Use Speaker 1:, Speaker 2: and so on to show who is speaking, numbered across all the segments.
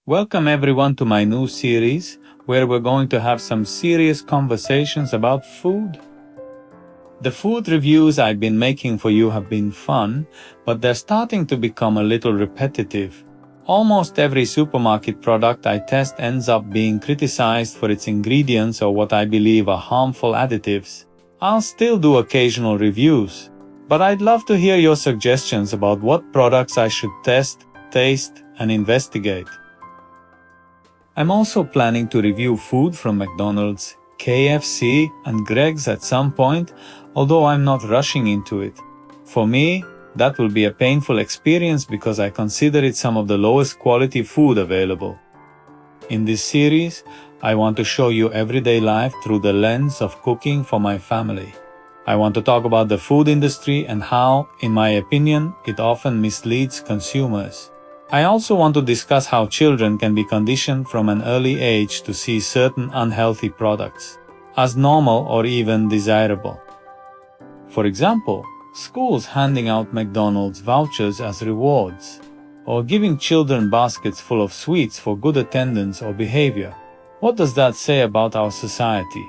Speaker 1: Welcome everyone to my new series, where we're going to have some serious conversations about food. The food reviews I've been making for you have been fun, but they're starting to become a little repetitive. Almost every supermarket product I test ends up being criticized for its ingredients or what I believe are harmful additives. I'll still do occasional reviews, but I'd love to hear your suggestions about what products I should test, taste, and investigate. I'm also planning to review food from McDonald's, KFC, and Greg's at some point, although I'm not rushing into it. For me, that will be a painful experience because I consider it some of the lowest quality food available. In this series, I want to show you everyday life through the lens of cooking for my family. I want to talk about the food industry and how, in my opinion, it often misleads consumers. I also want to discuss how children can be conditioned from an early age to see certain unhealthy products as normal or even desirable. For example, schools handing out McDonald's vouchers as rewards, or giving children baskets full of sweets for good attendance or behavior. What does that say about our society?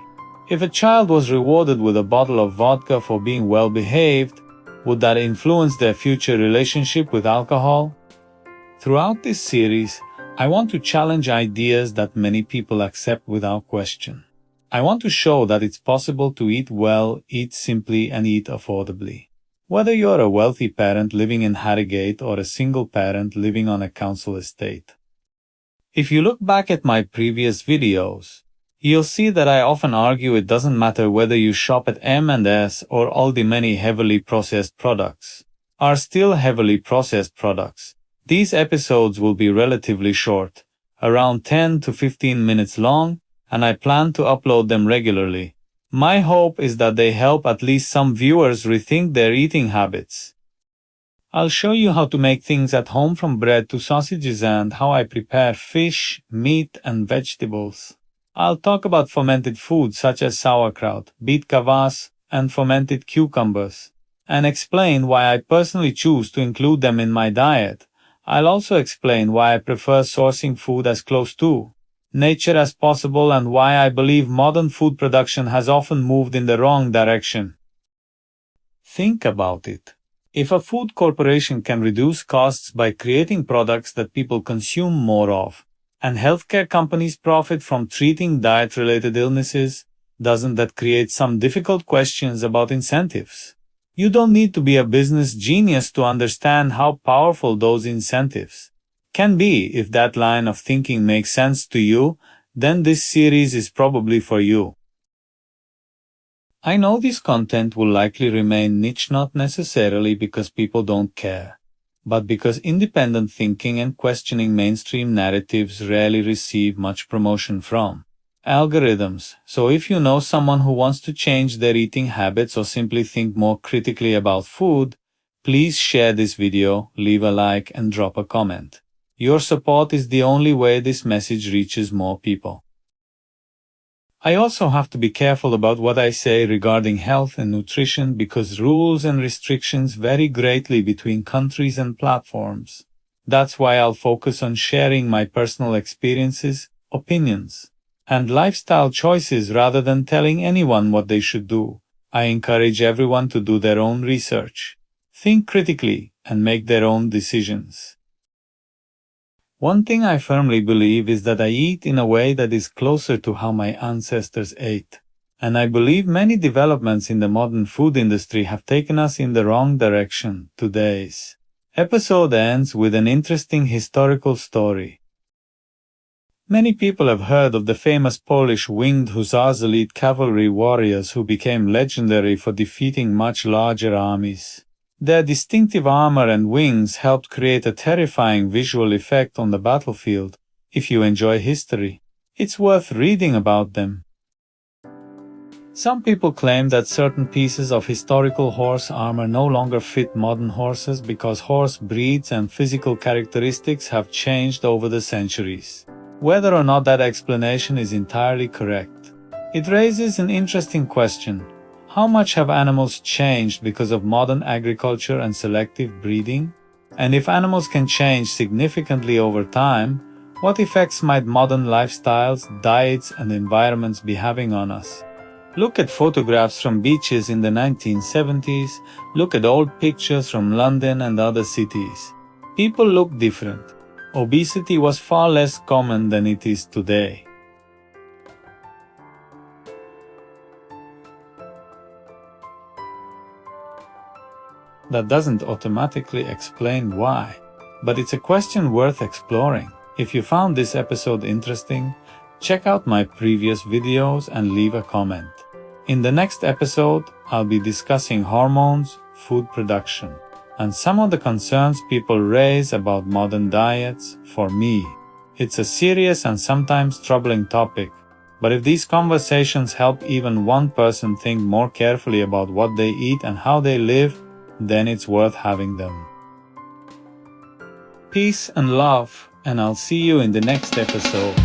Speaker 1: If a child was rewarded with a bottle of vodka for being well behaved, would that influence their future relationship with alcohol? Throughout this series, I want to challenge ideas that many people accept without question. I want to show that it's possible to eat well, eat simply, and eat affordably. Whether you're a wealthy parent living in Harrogate or a single parent living on a council estate. If you look back at my previous videos, you'll see that I often argue it doesn't matter whether you shop at M&S or Aldi. Many heavily processed products are still heavily processed products. These episodes will be relatively short, around 10 to 15 minutes long, and I plan to upload them regularly. My hope is that they help at least some viewers rethink their eating habits. I'll show you how to make things at home, from bread to sausages, and how I prepare fish, meat, and vegetables. I'll talk about fermented foods such as sauerkraut, beet kvass, and fermented cucumbers, and explain why I personally choose to include them in my diet. I'll also explain why I prefer sourcing food as close to nature as possible and why I believe modern food production has often moved in the wrong direction. Think about it. If a food corporation can reduce costs by creating products that people consume more of, and healthcare companies profit from treating diet-related illnesses, doesn't that create some difficult questions about incentives? You don't need to be a business genius to understand how powerful those incentives can be. If that line of thinking makes sense to you, then this series is probably for you. I know this content will likely remain niche, not necessarily because people don't care, but because independent thinking and questioning mainstream narratives rarely receive much promotion from algorithms. So if you know someone who wants to change their eating habits or simply think more critically about food, please share this video, leave a like, and drop a comment. Your support is the only way this message reaches more people. I also have to be careful about what I say regarding health and nutrition because rules and restrictions vary greatly between countries and platforms. That's why I'll focus on sharing my personal experiences, opinions, and lifestyle choices rather than telling anyone what they should do. I encourage everyone to do their own research, think critically, and make their own decisions. One thing I firmly believe is that I eat in a way that is closer to how my ancestors ate. And I believe many developments in the modern food industry have taken us in the wrong direction. Today's episode ends with an interesting historical story. Many people have heard of the famous Polish Winged Hussars, elite cavalry warriors who became legendary for defeating much larger armies. Their distinctive armor and wings helped create a terrifying visual effect on the battlefield. If you enjoy history, it's worth reading about them. Some people claim that certain pieces of historical horse armor no longer fit modern horses because horse breeds and physical characteristics have changed over the centuries. Whether or not that explanation is entirely correct, it raises an interesting question. How much have animals changed because of modern agriculture and selective breeding? And if animals can change significantly over time, What effects might modern lifestyles, diets, and environments be having on us? Look at photographs from beaches in the 1970s, look at old pictures from London and other cities. People look different. Obesity was far less common than it is today. That doesn't automatically explain why, but it's a question worth exploring. If you found this episode interesting, check out my previous videos and leave a comment. In the next episode, I'll be discussing hormones, food production, and some of the concerns people raise about modern diets. For me, it's a serious and sometimes troubling topic, but if these conversations help even one person think more carefully about what they eat and how they live, then it's worth having them. Peace and love, and I'll see you in the next episode.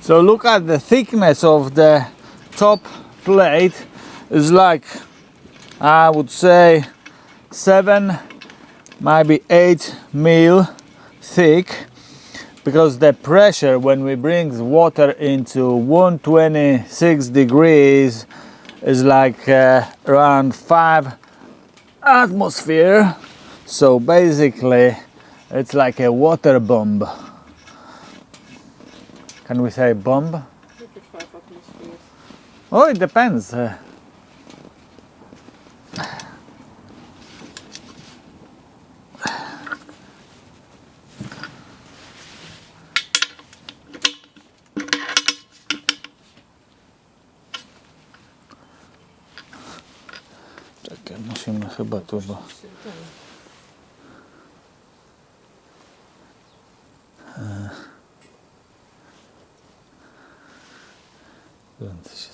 Speaker 2: So look at the thickness of the top plate. Is like, I would say 7, maybe 8 mil thick, because the pressure when we bring water into 126 degrees is like around 5 atmosphere. So basically it's like a water bomb. Can we say bomb?
Speaker 3: Maybe 5 atmospheres.
Speaker 2: Oh, it depends. Czekaj, musimy chyba tu, bo... Będę się